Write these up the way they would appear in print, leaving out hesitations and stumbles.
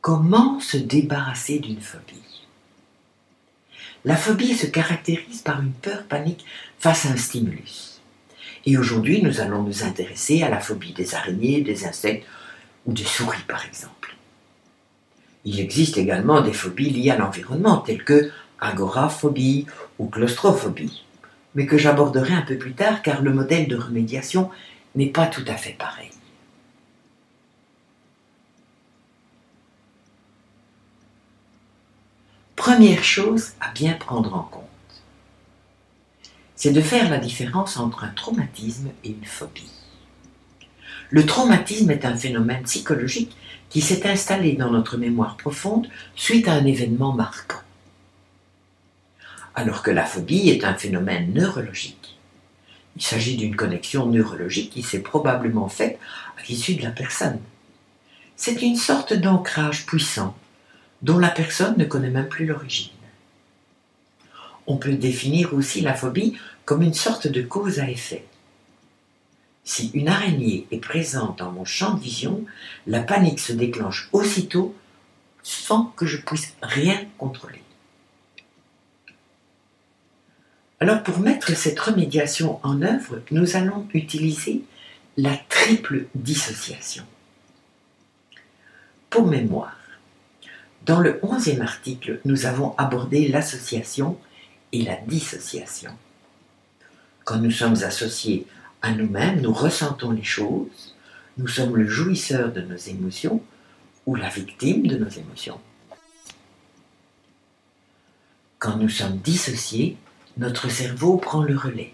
Comment se débarrasser d'une phobie? La phobie se caractérise par une peur panique face à un stimulus. Et aujourd'hui, nous allons nous intéresser à la phobie des araignées, des insectes ou des souris par exemple. Il existe également des phobies liées à l'environnement telles que agoraphobie ou claustrophobie, mais que j'aborderai un peu plus tard car le modèle de remédiation n'est pas tout à fait pareil. Première chose à bien prendre en compte, c'est de faire la différence entre un traumatisme et une phobie. Le traumatisme est un phénomène psychologique qui s'est installé dans notre mémoire profonde suite à un événement marquant. Alors que la phobie est un phénomène neurologique. Il s'agit d'une connexion neurologique qui s'est probablement faite à l'issue de la personne. C'est une sorte d'ancrage puissant dont la personne ne connaît même plus l'origine. On peut définir aussi la phobie comme une sorte de cause à effet. Si une araignée est présente dans mon champ de vision, la panique se déclenche aussitôt sans que je puisse rien contrôler. Alors pour mettre cette remédiation en œuvre, nous allons utiliser la triple dissociation. Pour mémoire, dans le 11e article, nous avons abordé l'association et la dissociation. Quand nous sommes associés à nous-mêmes, nous ressentons les choses, nous sommes le jouisseur de nos émotions ou la victime de nos émotions. Quand nous sommes dissociés, notre cerveau prend le relais.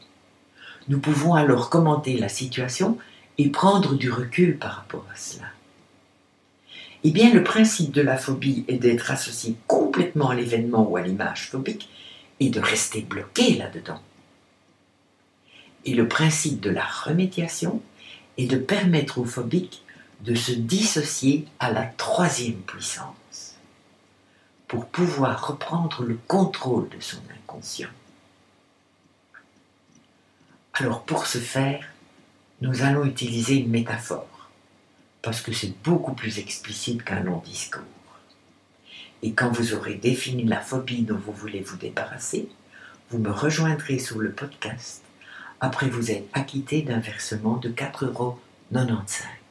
Nous pouvons alors commenter la situation et prendre du recul par rapport à cela. Eh bien, le principe de la phobie est d'être associé complètement à l'événement ou à l'image phobique et de rester bloqué là-dedans. Et le principe de la remédiation est de permettre au phobique de se dissocier à la 3e puissance pour pouvoir reprendre le contrôle de son inconscient. Alors pour ce faire, nous allons utiliser une métaphore parce que c'est beaucoup plus explicite qu'un long discours. Et quand vous aurez défini la phobie dont vous voulez vous débarrasser, vous me rejoindrez sur le podcast après vous être acquitté d'un versement de 4,95 €.